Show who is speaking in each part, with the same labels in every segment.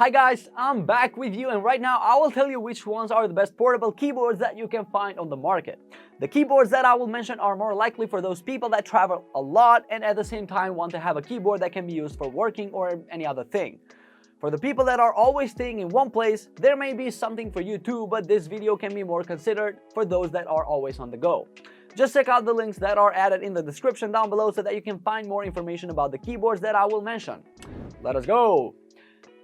Speaker 1: Hi guys, I'm back with you, and right now I will tell you which ones are the best portable keyboards that you can find on the market. The keyboards that I will mention are more likely for those people that travel a lot and at the same time want to have a keyboard that can be used for working or any other thing. For the people that are always staying in one place, there may be something for you too, but this video can be more considered for those that are always on the go. Just check out the links that are added in the description down below so that you can find more information about the keyboards that I will mention. Let us go!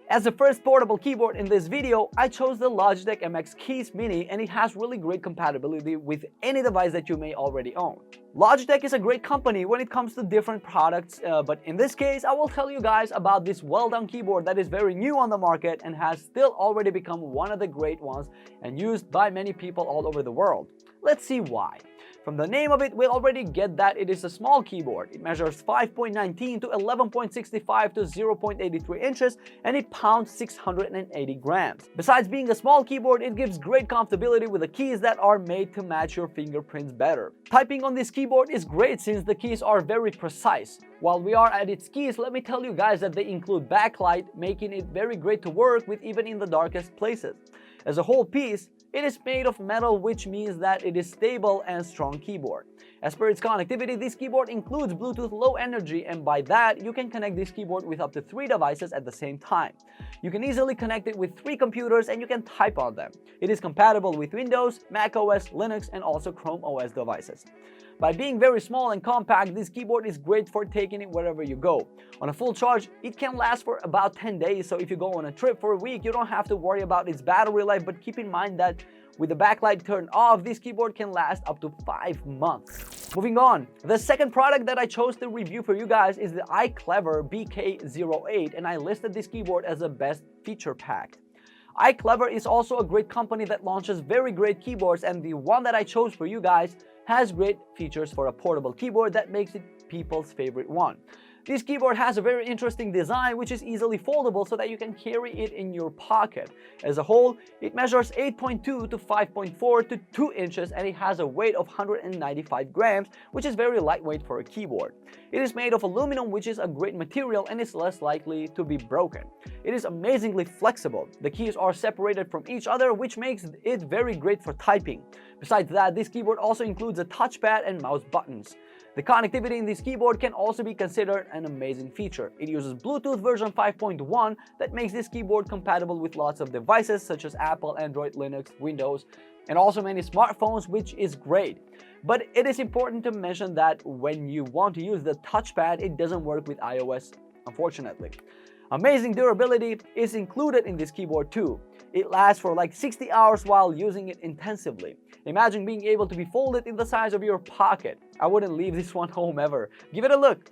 Speaker 1: As the first portable keyboard in this video, I chose the Logitech MX Keys Mini, and it has really great compatibility with any device that you may already own. Logitech is a great company when it comes to different products, but in this case I will tell you guys about this well-done keyboard that is very new on the market and has still already become one of the great ones and used by many people all over the world. Let's see why. From the name of it, we already get that it is a small keyboard. It measures 5.19 to 11.65 to 0.83 inches and it pounds 680 grams. Besides being a small keyboard, it gives great comfortability with the keys that are made to match your fingerprints better. Typing on this keyboard is great since the keys are very precise. While we are at its keys, let me tell you guys that they include backlight, making it very great to work with even in the darkest places. As a whole piece, it is made of metal, which means that it is stable and strong keyboard. As per its connectivity, this keyboard includes Bluetooth Low Energy, and by that, you can connect this keyboard with up to 3 devices at the same time. You can easily connect it with 3 computers and you can type on them. It is compatible with Windows, Mac OS, Linux, and also Chrome OS devices. By being very small and compact, this keyboard is great for taking it wherever you go. On a full charge, it can last for about 10 days, so if you go on a trip for a week, you don't have to worry about its battery life, but keep in mind that with the backlight turned off, this keyboard can last up to 5 months. Moving on, the second product that I chose to review for you guys is the iClever BK08, and I listed this keyboard as the best feature-packed. iClever is also a great company that launches very great keyboards, and the one that I chose for you guys has great features for a portable keyboard that makes it people's favorite one. This keyboard has a very interesting design which is easily foldable so that you can carry it in your pocket. As a whole, it measures 8.2 to 5.4 to 2 inches and it has a weight of 195 grams, which is very lightweight for a keyboard. It is made of aluminum, which is a great material and is less likely to be broken. It is amazingly flexible. The keys are separated from each other, which makes it very great for typing. Besides that, this keyboard also includes a touchpad and mouse buttons. The connectivity in this keyboard can also be considered an amazing feature. It uses Bluetooth version 5.1 that makes this keyboard compatible with lots of devices such as Apple, Android, Linux, Windows, and also many smartphones, which is great. But it is important to mention that when you want to use the touchpad, it doesn't work with iOS, unfortunately. Amazing durability is included in this keyboard too. It lasts for like 60 hours while using it intensively. Imagine being able to be folded in the size of your pocket. I wouldn't leave this one home ever. Give it a look.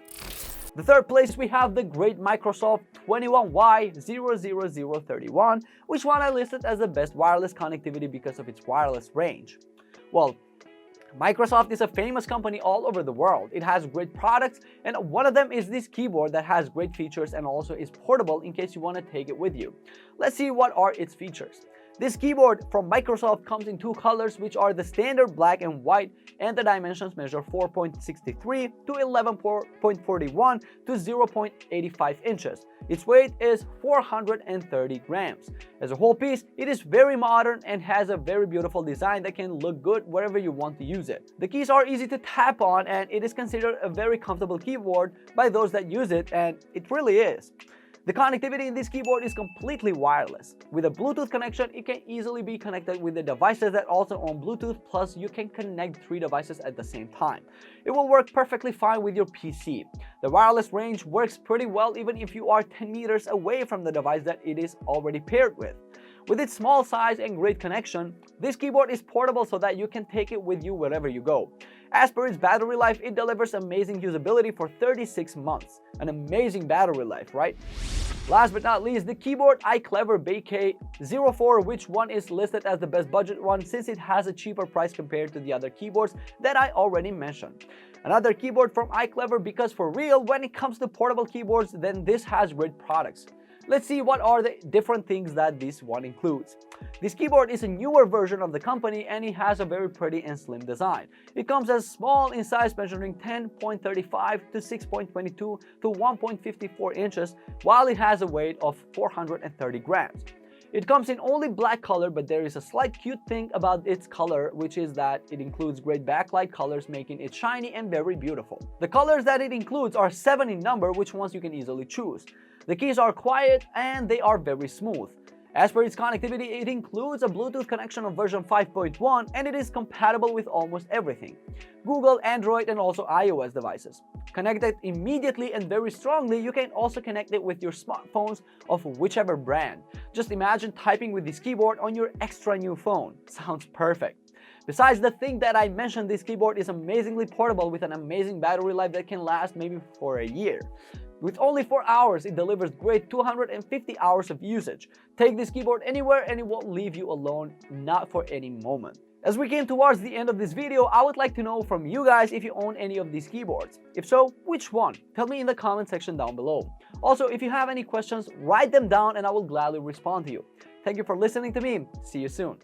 Speaker 1: The third place we have the great Microsoft 21Y00031, which one I listed as the best wireless connectivity because of its wireless range. Well, Microsoft is a famous company all over the world. It has great products, and one of them is this keyboard that has great features and also is portable in case you want to take it with you. Let's see what are its features. This keyboard from Microsoft comes in 2 colors, which are the standard black and white, and the dimensions measure 4.63 to 11.41 to 0.85 inches. Its weight is 430 grams. As a whole piece, it is very modern and has a very beautiful design that can look good wherever you want to use it. The keys are easy to tap on and it is considered a very comfortable keyboard by those that use it, and it really is. The connectivity in this keyboard is completely wireless. With a Bluetooth connection, it can easily be connected with the devices that also own Bluetooth, plus you can connect 3 devices at the same time. It will work perfectly fine with your PC. The wireless range works pretty well even if you are 10 meters away from the device that it is already paired with. With its small size and great connection, this keyboard is portable so that you can take it with you wherever you go. As per its battery life, it delivers amazing usability for 36 months. An amazing battery life, right? Last but not least, the keyboard iClever BK04, which one is listed as the best budget one since it has a cheaper price compared to the other keyboards that I already mentioned. Another keyboard from iClever because for real, when it comes to portable keyboards, then this has great products. Let's see what are the different things that this one includes. This keyboard is a newer version of the company and it has a very pretty and slim design. It comes as small in size, measuring 10.35 to 6.22 to 1.54 inches, while it has a weight of 430 grams. It comes in only black color, but there is a slight cute thing about its color, which is that it includes great backlight colors, making it shiny and very beautiful. The colors that it includes are 7 in number, which ones you can easily choose. The keys are quiet and they are very smooth. As per its connectivity, it includes a Bluetooth connection of version 5.1 and it is compatible with almost everything: Google, Android, and also iOS devices. Connected immediately and very strongly, you can also connect it with your smartphones of whichever brand. Just imagine typing with this keyboard on your extra new phone. Sounds perfect. Besides the thing that I mentioned, this keyboard is amazingly portable with an amazing battery life that can last maybe for a year. With only 4 hours, it delivers great 250 hours of usage. Take this keyboard anywhere and it won't leave you alone, not for any moment. As we came towards the end of this video, I would like to know from you guys if you own any of these keyboards. If so, which one? Tell me in the comment section down below. Also, if you have any questions, write them down and I will gladly respond to you. Thank you for listening to me. See you soon.